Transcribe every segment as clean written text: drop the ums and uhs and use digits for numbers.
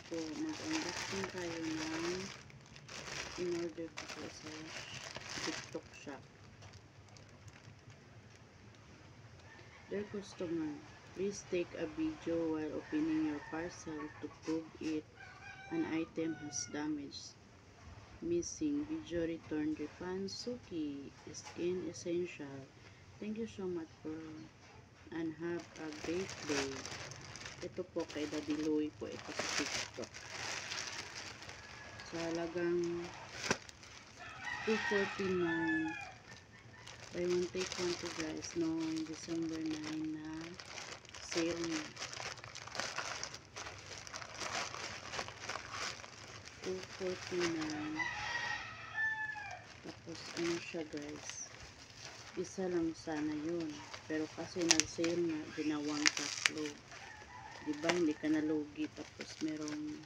po, mag-unboxing tayo ng in-order ko po sa TikTok shop. Dear customer, please take a video while opening your parcel to prove an item has damage. Missing, video return, refund, Suki, Skin Essential. Thank you so much and have a great day. Ito po kay Daddy Louie po ito sa TikTok. Sa halagang $249. Buy one take one to guys noong December 9 na sale niya. $249. Tapos ano siya guys, isa lang sana yun, pero kasi nag-sale na, ginawang tatlo. Diba hindi ka nalugi, tapos merong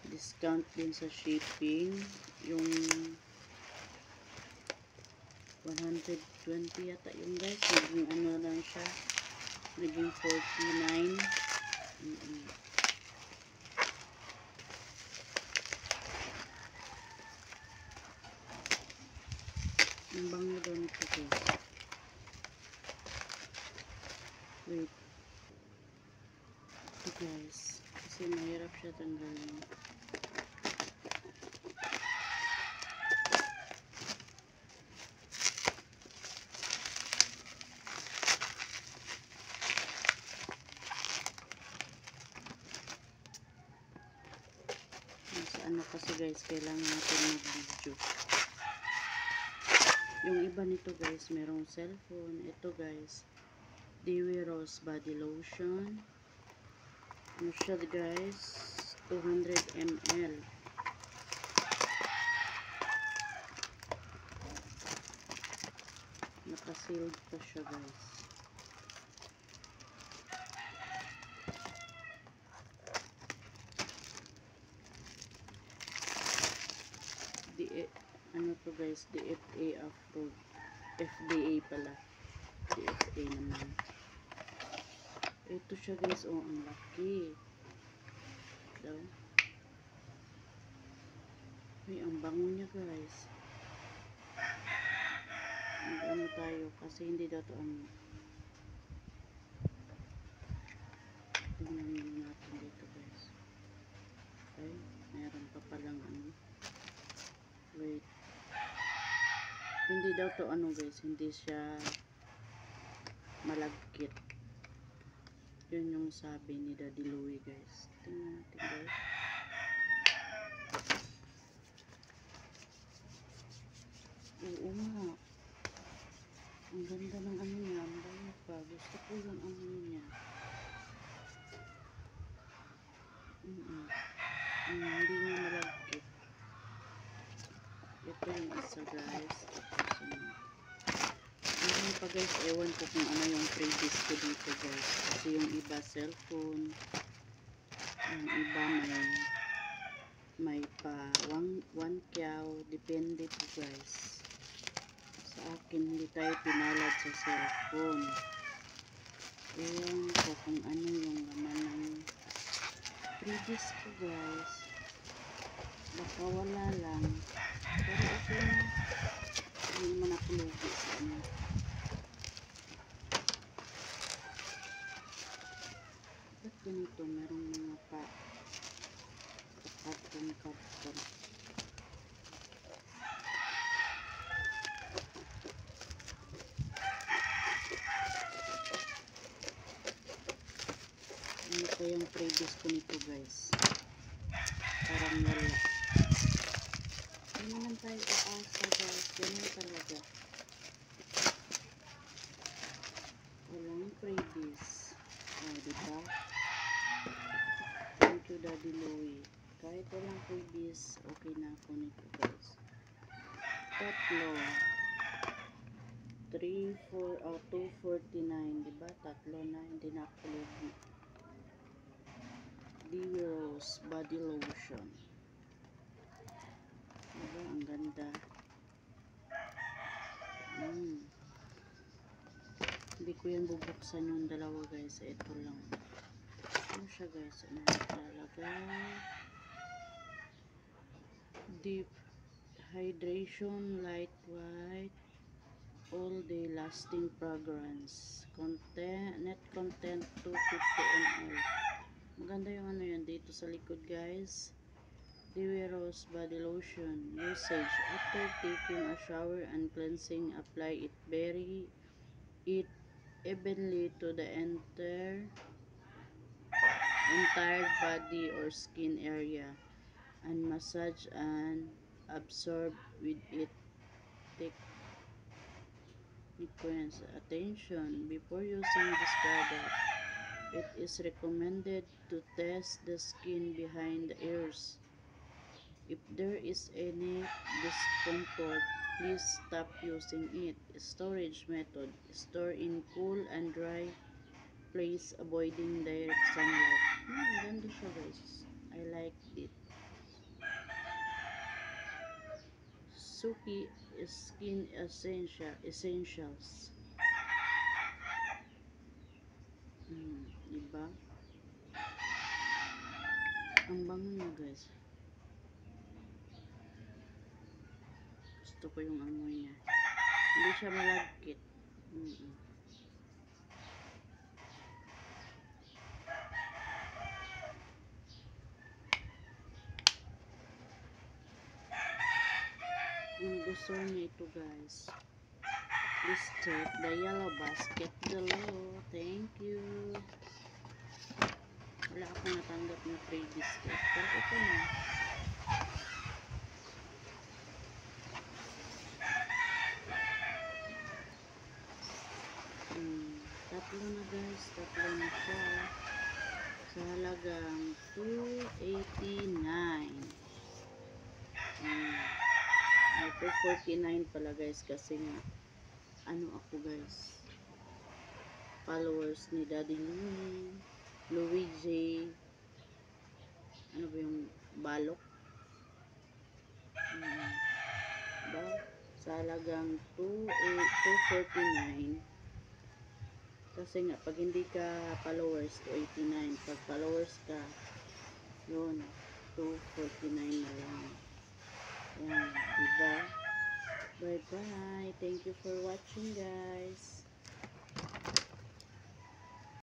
discount din sa shipping, yung 120 yata yung guys, naging ano lang siya, naging 49. Ang bango doon ito guys. Wait. Ito guys, kasi mahirap siya tanggalin. Sa ano kasi guys, kailangan natin mag-video. Yung iba nito guys, merong cellphone. Ito guys, Dewy Rose Body Lotion. Ano siya guys, 200 ml. Naka-sealed pa siya guys. Ano to guys, DFA approved. FDA pala. DFA naman. Ito siya guys, oh, ang laki. Daw. Ay, ang bango niya guys. Ano tayo, kasi hindi daw to ano. Tingnan muna natin dito guys. Okay, meron pa palang ano. Wait. Hindi daw to ano guys, hindi siya malagkit. Yun yung sabi ni Daddy Louie guys. Tingnan natin guys. Oo nga. Ang ganda ng ano niya. Ang bango pa. Gusto ko yung ano niya. Hindi niya malagkit. Ito yung isa guys. Meron pa guys, ewan ko kung ano yung freebies ko dito guys. Kasi yung iba cellphone. Yung iba may pa 1 kyaw. Depende po guys. Sa akin hindi tayo pinalad sa cellphone. Ewan ko kung ano yung laman ng freebies ko guys. Baka wala lang. Pero okay na. Hindi naman ako lugi sa ano. Ba't ganito? Merong mga karton. Ano kayang freebies ko nito guys? Parang wala. Hindi naman tayo aasa guys. Ganyan talaga. Walang freebies. Oh, diba? Thank you Daddy Louie. Kahit walang freebies, okay na ako nito guys. Tatlo. 249. Diba? Tatlo na. Hindi na ako lugi. Dewy Rose Body Lotion. Diba? Ang ganda. Hindi ko yan bubuksan yung dalawa guys. Ito lang. Ano siya guys? Ano talaga? Deep hydration, light white, all day lasting fragrance. Net content 250 ml. Maganda yung ano yan dito sa likod guys. Dewy Rose Body Lotion. Usage. After taking a shower and cleansing, apply it evenly to the entire body or skin area and massage and absorb with it. Take attention before using this product. It is recommended to test the skin behind the ears. If there is any discomfort, please stop using it. Storage method. Store in cool and dry place, avoiding direct sunlight. Ganda siya guys. I like it. Suki Skin Essentials. Diba? Ang bango niya guys. Gusto ko yung amoy niya. Hindi siya malagkit. Kung gusto niyo ito guys, please check the yellow basket below. Thank you. Wala akong natanggap na free biscuit. Pero ito na. Tatlo na guys. Tatlo na siya. Sa halagang $2.89. $2.49 pala guys. Kasi nga, ano ako guys, followers ni Daddy Luigi, ano ba yung balok? Sa halagang $2.49. Kasi nga, pag hindi ka followers, $2.89. Pag followers ka, yun, $2.49 na lang. Yan, diba? Bye bye. Thank you for watching guys.